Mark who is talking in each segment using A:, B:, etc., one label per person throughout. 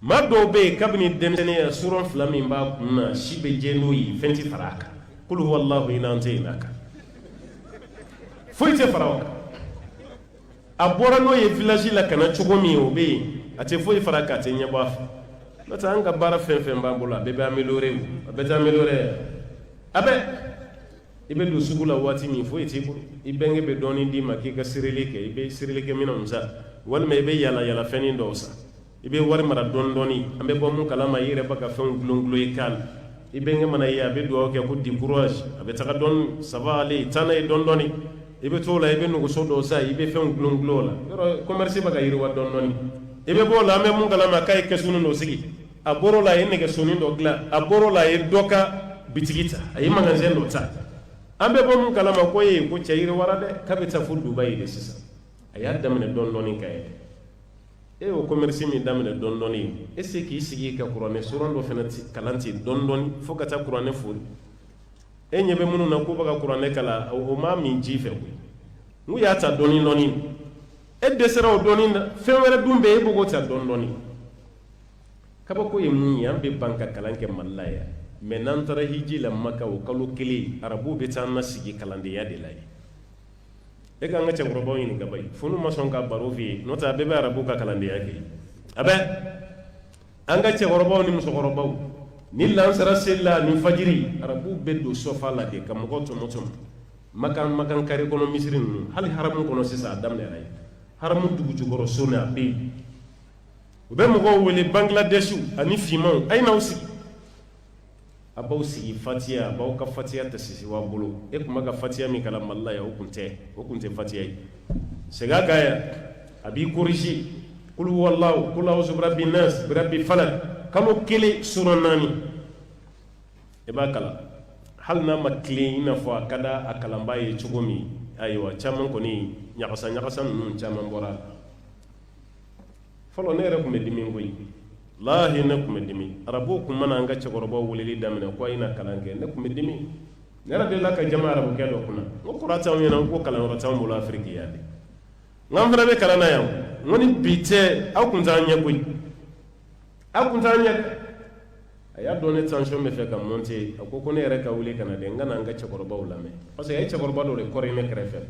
A: ma dɔw bɛ yen kabini denmisɛnninya suran fila min b'a kun na si bɛ jɛ n'o ye fɛn tɛ fara a kan kul huwallahu inna tɛ yen a kan foyi tɛ fara o kan a bɔra n'o ye village la ka na cogo min o bɛ yen a tɛ foyi fara a kan a tɛ ɲɛ bɔ a fɛ n'o tɛ an ka baara fɛn fɛn b'an bolo a bɛɛ bɛ améliorer a bɛɛ tɛ améliorer a bɛɛ i bɛ don sugu la waati min foyi t'i bolo i bɛnkɛ bɛ dɔɔnin d'i ma k'i ka sereli kɛ i bɛ sereli kɛ minɛnw san walima i bɛ yala yala fɛnnin dɔw san i bɛ wari mara dɔɔnin dɔɔnin an bɛ bɔ mun kalama i yɛrɛ bɛ ka fɛnw gulon gulon i kan i bɛnkɛ mana ye a bɛ dugawu kɛ ko di courage a bɛ taga dɔɔnin ça va aller taa n'a ye dɔɔnin dɔɔnin i bɛ t'o la i bɛ nuguso dɔw san i bɛ fɛnw gulon gulon o la yɔrɔ commerce bɛ ka yiriwa dɔɔnin dɔɔnin i bɛ bɔ o la an bɛ mun kalama k'a ye kɛsuni dɔ sigi a bɔra o la a ye nɛgɛsoni dɔ dilan a bɔra o la a ye dɔ ka bitigi ta a ye magasin dɔ ta an bɛ bɔ mun kalama ko ye ko cɛ yiriwara dɛ k'a bɛ taa fo Dubaï de sisan a y'a daminɛ dɔɔnin dɔɔnin ka yɛlɛ e y'o commerce min daminɛ dɔɔnin dɔɔnin e se k'i sigi ka kuranɛ suran dɔ fana kalan ten dɔɔnin dɔɔnin fo ka taa kuranɛ fori e ɲɛ bɛ minnu na k'u bɛ ka kuranɛ kalan o maa min ji fɛ koyi n'u y'a ta dɔɔnin dɔɔnin e dɛsɛra o dɔɔnin na fɛn wɛrɛ dun bɛ yen e b'o ta dɔɔnin dɔɔnin kabako ye mun ye an bɛ ban ka kalan kɛ Mali la yan mais n'an taara hiji la Maka o kalo kelen arabuw bɛ taa an na sigi kalandenya de la yen e ka an ka cɛkɔrɔbaw ɲininka bayi fo n'u ma sɔn ka baro f'i ye n'o tɛ a bɛɛ bɛ arabuw ka kalandenya kɛ a bɛ an ka cɛkɔrɔbaw ni musokɔrɔbaw ni lansara seli la ni fajiri arabuw bɛ don sɔfa la de ka mɔgɔw tɔmɔ makan kare kɔnɔ misiri ninnu hali haramu kɔnɔ sisan a daminɛra yen haramu dugu jukɔrɔ so ni a bɛ yen u bɛ mɔgɔw wele Bangladesiw ani finmanw a ye n'aw sigi a b'aw sigi fatiya a b'aw ka fatiya tɛ sisi wa bolo e tun bɛ ka fatiya min kalan Mali la yan o tun tɛ fatiya ye segin a kan yan a b'i corriger kul huwallahu kul a'udhu birabbin nas birabbil falaq kalo kelen suran 4 e b'a kalan hali n'a ma tilen i n'a fɔ a ka da a kalanbaa ye cogo min ayiwa caman kɔni ɲagasa ninnu caman bɔra fɔlɔ ne yɛrɛ tun bɛ dimi koyi lahi ne tun bɛ dimi arabuw tun mana an ka cɛkɔrɔbaw weleli daminɛ ko a ye na kalan kɛ ne tun bɛ dimi ne yɛrɛ delila ka jama arabukɛ dɔ kunna n ko kura t'anw ɲɛna ko kalanyɔrɔ t'anw bolo Afiriki yan de n k'an fana bɛ kalan na yan n ko ni bi tɛ aw tun t'an ɲɛ koyi aw tun t'an ɲɛ dɛ a y'a dɔn ne tension bɛ fɛ ka monter a ko ne yɛrɛ ka wuli ka na dɛ n ka na an ka cɛkɔrɔbaw lamɛn parce que a ye cɛkɔrɔba dɔ de kɔri ne kɛrɛfɛ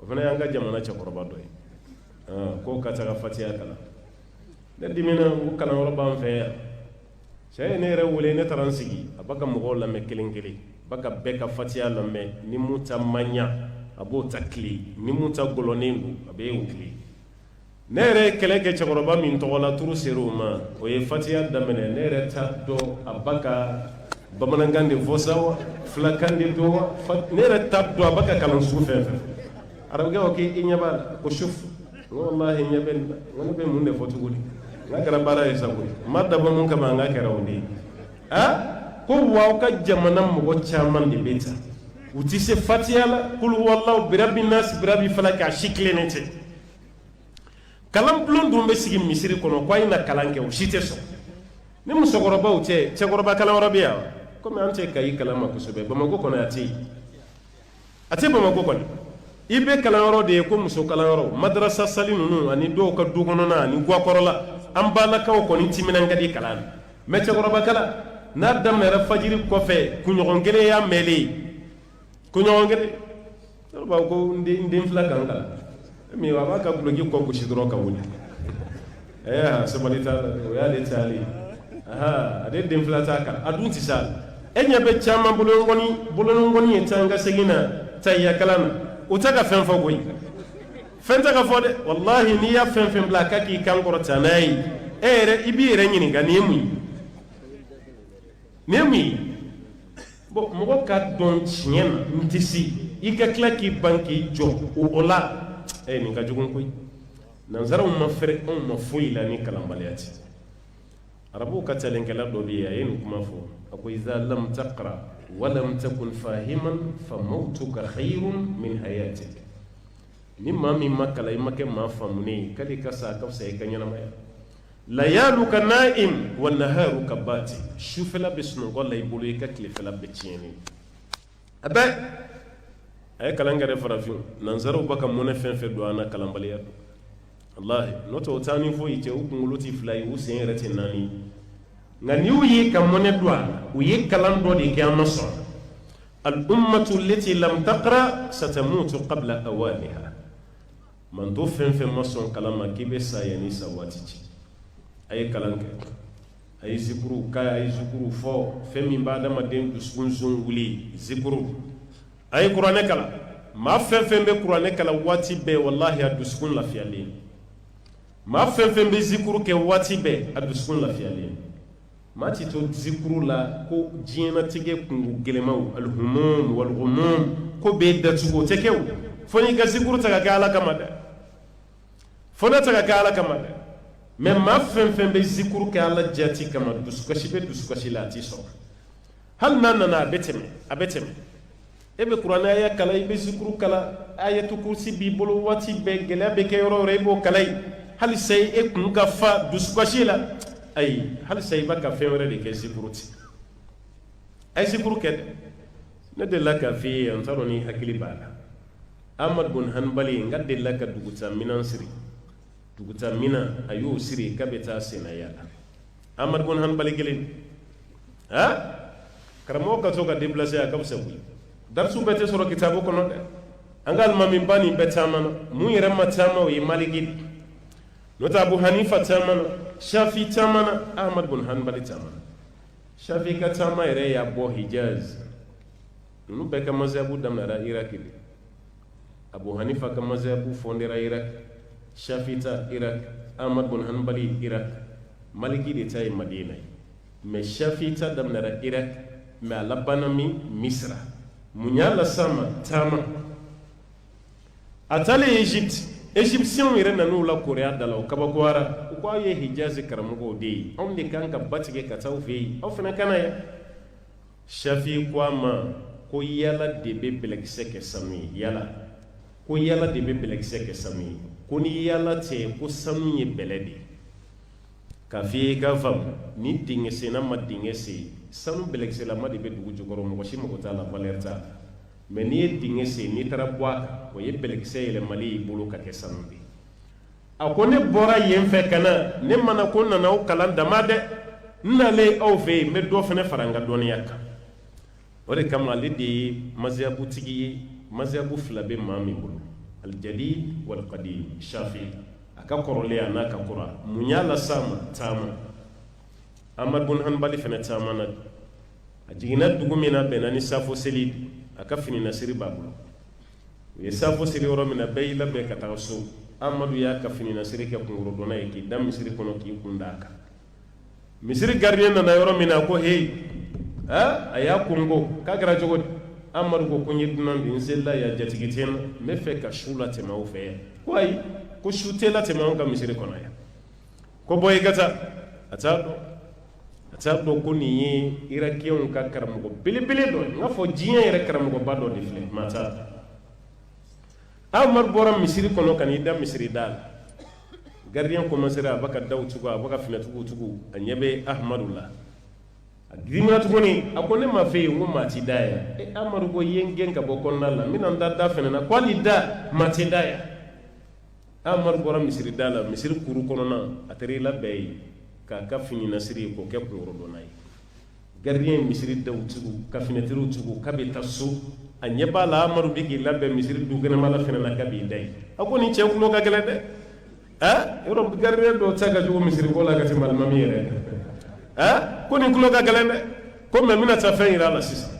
A: o fana y'an ka jamana cɛkɔrɔba dɔ ye k'o ka taga fatiya kalan ne dimina ko kalanyɔrɔ b'an fɛ yan cɛ ye ne yɛrɛ wele ne taara n sigi a b'a ka mɔgɔw lamɛn kelen kelen a b'a ka bɛɛ ka fatiya lamɛn ni mun ta man ɲa a b'o ta tile ni mun ta gɔlɔnen don a b'e o tile ne yɛrɛ ye kɛlɛ kɛ cɛkɔrɔba min tɔgɔ la turu ser'o ma o ye fatiya daminɛ ne yɛrɛ ta dɔn a b'a ka bamanankan de fɔ sa wa filakan de don wa ne yɛrɛ ta dɔn a b'a ka kalan sugu fɛn fɛn arabukɛ ko k'i ɲɛ b'a la ko sufu n ko wallahi ɲɛ bɛ nin na n ko ne bɛ mun de fɔ tuguni n ka kɛra baara ye sago ye n ma dabɔ mun kama n ka kɛra o de ye ko wa aw ka jamana mɔgɔ caman de bɛ ta u tɛ se fatiya la kul huwallahu birabbin nas birabbil falaq a si tilenen tɛ kalan bulon dun bɛ sigi misiri kɔnɔ ko a ye na kalan kɛ o si tɛ sɔn ni musokɔrɔbaw tɛ cɛkɔrɔba kalanyɔrɔ bɛ yan komi an tɛ Kayi kalan ma kosɛbɛ Bamako kɔnɔ a tɛ yen a tɛ Bamako kɔni i bɛ kalanyɔrɔ de ye ko muso kalanyɔrɔ madrasa sali ninnu ani dɔw ka du kɔnɔna ani guwakɔrɔla an balakaw kɔni timinan ka di kalan na mais cɛkɔrɔba kalan n'a daminɛra fajiri kɔfɛ kunɲɔgɔn kelen y'a mɛnlen kunɲɔgɔn kelen dɔw b'a fɔ ko n den fila kan kalan mais a b'a ka guloki kɔ gosi dɔrɔn ka wuli sabali t'a la o y'ale taalen ale den fila t'a kan a dun tɛ sa e ɲɛ bɛ caman bolonɔngɔni ye taa n ka segin na tahiya kalan na o tɛ ka fɛn fɔ koyi fɛn tɛ ka fɔ dɛ wallahi n'i y'a fɛn fɛn bila a ka k'i kan kɔrɔta n'a ye e yɛrɛ i b'i yɛrɛ ɲininka nin ye mun ye nin ye mun ye bon mɔgɔ ka dɔn tiɲɛ na n tɛ se i ka tila k'i ban k'i jɔ o la nin ka jugu koyi nanzaraw ma fɛrɛ anw ma foyi la ni kalanbaliya tɛ arabuw ka talenkɛla dɔ bɛ yen a ye nin kuma fɔ a ko iza lam taqra walam takun fahiman fa mautuka khayrun min hayatik ni maa min ma kalan i ma kɛ maa faamunen k'ale ka sa a ka fisa i ka ɲɛnamaya layaluka na'im wa naharuka bati sufɛla bɛ sunɔgɔ la i bolo i ka tilefɛla bɛ tiɲɛni a bɛ a ye kalan kɛ dɛ farafin nanzaraw b'a ka mɔnɛ fɛn fɛn don an na kalanbaliya don wallahi noto tani fo yite u kunguluti fulay u sen rete nani ngani u yi kam mone doa u yi kalan do de kiyama so al ummatu allati lam taqra satamutu qabla awaniha man do fen fen mason kalama kibe sa yani sawatiji ay kalanke ay zikru kay ay zikru fo femi bada maden dusunzun wuli zikru ay qur'ane kala ma fen fen be qur'ane kala wati be wallahi aduskun la fiyali ma fen fen be zikru ke wati be aduskun la fiyali ma ti to zikru la ko jina tige kungu gelemaw al humum wal ghumum ko be datugo tekew foni ga zikru taga gala kamada fona taga gala kamada mais ma fen fen be zikru ke ala jati kama duskashi be duskashi la ti so hal nanana abeteme ebe qur'ana aya kala ibe zikru kala ayatu kursi bi bolo wati be gele be ke yoro rebo kalai hal sai e kun ga fa duskashi la ay hal say baka fewre de ke zikruti ay zikru ke ne de laka fi antaroni hakili bala ahmad bin hanbali ngadde laka duguta minan siri duguta mina ayu siri kabeta senayala ahmad bin hanbali gelin ha karamo ka to ka déplacer akam sabu darsu bete soro kitabu kono de angal mami bani betamana mu yere matama wi maliki nota abu hanifa tamana shafi tamana ahmad bin hanbali tamana shafi ka tama ire ya bo hijaz nu be ka mazhabu damara iraki abu hanifa ka mazhabu fondera iraq shafi ta iraq ahmad bin hanbali iraq maliki de tay madina me shafi ta damara iraq me alabanami misra munyala sama tama atale Égyptien yɛrɛ nanu la Korea dala o kabakowara u ko aw ye hijazi karamɔgɔw de ye anw de kan ka batigɛ ka taa aw fɛ yen aw fana kana yan Shafi ko a ma ko yala de bɛ bɛlɛkisɛ kɛ sanu ye yala ko yala de bɛ bɛlɛkisɛ kɛ sanu ye ko ni yala tɛ ko sanu ye bɛlɛ de k'a f'i ye k'a faamu ni dingɛ senna ma dingɛ sen sanu bɛlɛkisɛlama de bɛ dugu jukɔrɔ mɔgɔ si mago t'a la valeur t'a la mais n'i ye dingɛ sen n'i taara bɔ a kan o ye bɛlɛkisɛ yɛlɛmali y'i bolo ka kɛ sanu de a ko ne bɔra yen fɛ ka na ne mana ko nana aw kalan dama dɛ n nalen aw fɛ yen n bɛ dɔ fana fara n ka dɔnniya kan o de kama ale de ye mazhabu tigi ye mazhabu fila bɛ maa min bolo aljadid wal qadim Shafi a ka kɔrɔlen a n'a ka kura mun y'a las'a ma taama Ahmad bin Hanbali fana taama na a jiginna dugu min na bɛnna ni safo seli a ka fini nasiri b'a bolo u ye safo seli yɔrɔ min na bɛɛ y'i labɛn ka taga so Amadu y'a ka fini nasiri kɛ kungorodonna ye k'i da misiri kɔnɔ k'i kun da a kan misiri gardien nana yɔrɔ min na ko hey a y'a kongo k'a kɛra cogo di Amadu ko n ye dunan de n selila yan jatigi tɛ n na n bɛ fɛ ka su latɛmɛ aw fɛ yan ko ayi ko su tɛ latɛmɛ anw ka misiri kɔnɔ yan ko bɔ i ka taa a t'a dɔn ko nin ye irakiyɛnw ka karamɔgɔ belebele dɔ ye n k'a fɔ diɲɛ yɛrɛ karamɔgɔba dɔ de filɛ maa t'a dɔn Amadu bɔra misiri kɔnɔ ka n'i da misiri da la gardien commencera a b'a ka daw tugu a b'a ka finɛtigiw tugu a ɲɛ bɛ Ahmadu la a girimina tuguni a ko ne ma fɛ yen ko maa ti da yan Amadu ko i ye n gɛn ka bɔ kɔnɔna la n bɛna n da fɛnɛ na ko hali da maa ti da yan Amadu bɔra misiri da la misiri kuru kɔnɔna a taara i labɛn yen k'a ka fini nasiri k'o kɛ kungorodonna ye gardien ye misiri daw tugu ka finɛtiriw tugu k'a bɛ taa so a ɲɛ b'a la Amadu bɛ k'i labɛn misiri dugukɛnɛma la fɛnɛ na k'a b'i da yen a ko nin cɛ kulo ka gɛlɛn dɛ yɔrɔ gardien dɔw tɛ se ka jugu misiri ko la ka tɛmɛ alimami yɛrɛ kan ko nin kulo ka gɛlɛn dɛ ko mɛ n bɛna taa fɛn yira a la sisan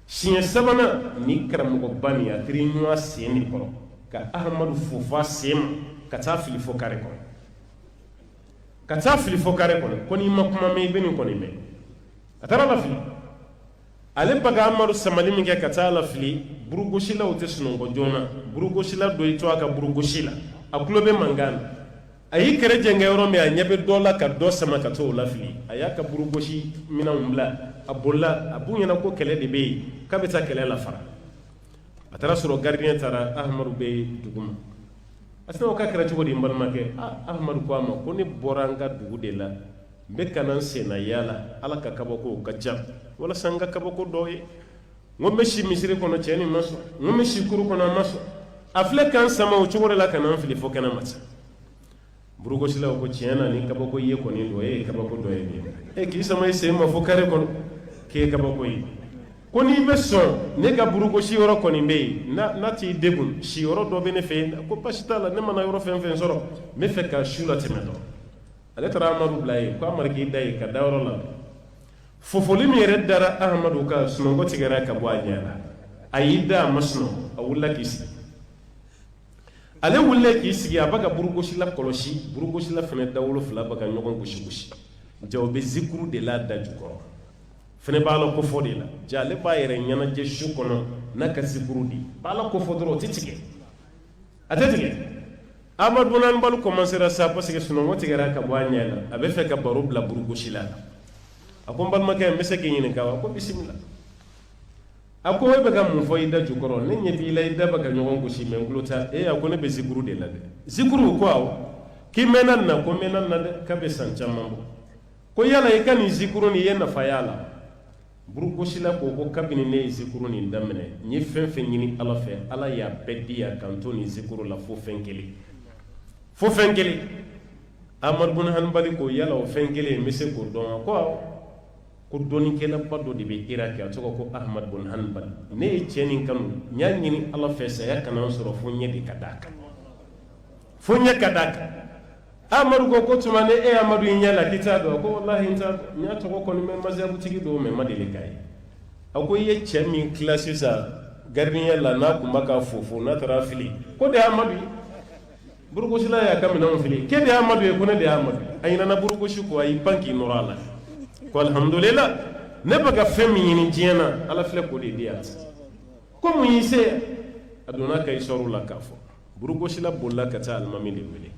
A: siɲɛ sabanan ni karamɔgɔba nin a teri ɲɔgɔn sen de kɔrɔ ka Ahmadu fo f'a sen ma ka taa fili fo kare kɔnɔ ko n'i ma kuma mɛn i bɛ nin kɔni mɛn a taara lafili ale baga Amadu samali min kɛ ka taa lafili burugosilaw tɛ sunɔgɔ joona burugosila dɔ y'i to a ka burugosi la a tulo bɛ mankan na a y'i kɛrɛ jɛngɛ yɔrɔ min a ɲɛ bɛ dɔ la ka dɔ sama ka t'o lafili a y'a ka burugosi minɛnw bila a bolila a b'u ɲɛna ko kɛlɛ de bɛ yen k'a bɛ taa kɛlɛ la fara a taara sɔrɔ gardien taara Ahmadu bɛ dugu ma a sinna k'a kɛra cogo di n balimakɛ Ahmadu ko a ma ko ne bɔra n ka dugu de la n bɛ ka na n sen na yaala Ala ka kabako ka ca walasa n ka kabako dɔ ye n ko n bɛ si misiri kɔnɔ cɛ nin ma sɔn n ko n bɛ si kuru kɔnɔ a ma sɔn a filɛ kan sama o cogo de la ka na n fili fo kɛnɛ ma sa burugosila ko tiɲɛna ni kabako ye kɔni do e kabako dɔ ye e k'i sama i sen ma fo kare kɔnɔ k'e kabako ye ko n'i bɛ sɔn ne ka burugosi yɔrɔ kɔni bɛ yen n'a t'i degun si yɔrɔ dɔ bɛ ne fɛ yen ko basi t'a la ne mana yɔrɔ fɛn fɛn sɔrɔ n bɛ fɛ ka su la tɛmɛ dɔn ale taara amadu bila yen ko amadu k'i da yen ka da yɔrɔ la fofoli min yɛrɛ dara ahamadu ka sunɔgɔ tigɛra ka bɔ a ɲɛ la a y'i da a ma sunɔgɔ a wulila k'i sigi ale wulila k'i sigi a b'a ka burugosila kɔlɔsi burugosila fana dawolo fila b'a ka ɲɔgɔn gosi gosi ja o bɛ zikuru de la da jukɔrɔ fana b'a la kofɔ de la ja ale b'a yɛrɛ ɲɛnajɛ su kɔnɔ n'a ka zikuru di b'a la kofɔ dɔrɔn o tɛ tigɛ a tɛ tigɛ amadu bonan balu commencera sa parce que sunɔgɔ tigɛra ka bɔ a ɲɛ la a bɛ fɛ ka baro bila burugosila la a ko n balimakɛ n bɛ se k'i ɲininka wa a ko bisimila a ko e bɛ ka mun fɔ i da jukɔrɔ ne ɲɛ b'i la i da bɛ ka ɲɔgɔn gosi mɛ n tulo t'a a ko ne bɛ zikuru de la dɛ zikuru ko awɔ k'i mɛnna nin na ko n mɛnna nin na dɛ k'a bɛ san caman bɔ ko yala i ka nin zikuru nin i ye nafa y'a la burugosila ko ko kabini ne ye zikuru nin daminɛ n ye fɛn fɛn ɲini ala fɛ ala y'a bɛɛ di yan kan to nin zikuru la fo fɛn kelen fo fɛn kelen amadu bun hanbali ko yala o fɛn kelen n bɛ se k'o dɔn wa ko awɔ ko dɔnnikɛlaba dɔ de bɛ iraki a tɔgɔ ko ahmad bun hanbal ne ye cɛ nin kanu n y'a ɲini ala fɛ saya kana n sɔrɔ fo ɲɛ de ka d'a kan fo ɲɛ ka d'a kan amadu ko tuma ne e amadu i ɲɛ la k'i t'a dɔn ko walahi n t'a dɔn n y'a tɔgɔ kɔni mɛ mazabutigi dɔw mɛ n ma deli k'a ye a ko i ye cɛ min tila sisan gardien la n'a tun b'a ka fofo n'a taara fili ko de ye amadu ye burugosila y'a ka minɛnw fili ke de ye amadu ye ko ne de ye amadu a ɲinana burugosi ko a y'i pan k'i nɔrɔ a la ko alhamdulillah ne bɛ ka fɛn min ɲini diɲɛ na ala filɛ k'o de di yan ko mun y'i se yan a donna ka isɔriw la k'a fɔ burugosila bolila ka taa alimami de wele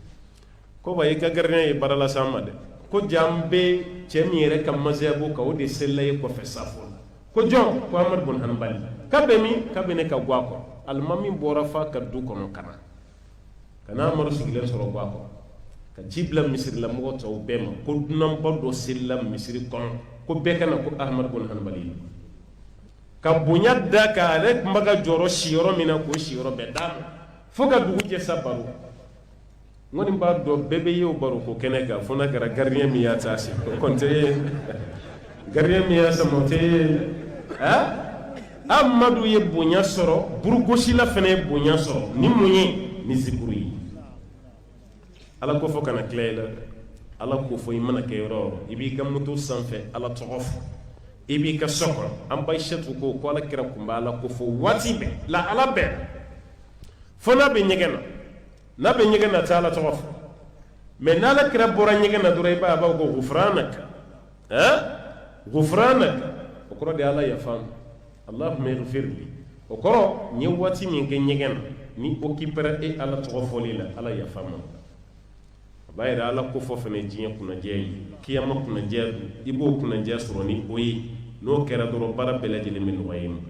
A: ko wa i ka gardien ye baara lase an ma dɛ ko jaa n bɛ cɛ min yɛrɛ ka maziyabu kan o de selila ye kɔfɛ safo la ko jɔn ko amadu bun hanbali k'a bɛ min k'a bɛ ne ka guwa kɔrɔ alimami bɔra f'a ka du kɔnɔ ka na ka na amadu sigilen sɔrɔ guwa kɔrɔ ka ci bila misirilamɔgɔ tɔw bɛɛ ma ko dunanba dɔ selila misiri kɔnɔ ko bɛɛ ka na ko ahmadu bun hanbali ka bonya da ka ale tun bɛ ka jɔyɔrɔ siyɔrɔ min na k'o siyɔrɔ bɛɛ d'a ma fo ka dugu jɛ sa baro n kɔni b'a dɔn bɛɛ bɛ ye o baro ko kɛnɛ kan fo n'a kɛra gardien min y'a ta se o kɔni tɛ ye gardien min y'a sama o tɛ ye amadu ye bonya sɔrɔ burugosila fana ye bonya sɔrɔ ni mun ye ni zikuru ye ala ko fɔ kana tila i la ala ko fɔ i mana kɛ yɔrɔ o yɔrɔ i b'i ka moto sanfɛ ala tɔgɔ fɔ i b'i ka so kɔnɔ an bayisatu ko ala kira kun bɛ ala ko fɔ waati bɛɛ la ala bɛɛ fo n'a bɛ ɲɛgɛn na n'a bɛ ɲɛgɛn na tɛ ala tɔgɔ fɔ mɛ n'ala kira bɔra ɲɛgɛn na dɔrɔn i b'a b'a ko gufranaka gufranaka o kɔrɔ de ala yafa allahumma ighfirli o kɔrɔ n ye waati min kɛ ɲɛgɛn na ni occupera e ala tɔgɔ fɔli la ala yafa ma b'a yɛrɛ ala ko fɔ fana diɲɛ kunnajɛ ye kiyama kunnajɛ i b'o kunnajɛ sɔrɔ ni o ye n'o kɛra dɔrɔn baara bɛɛ lajɛlen bɛ nɔgɔya i ma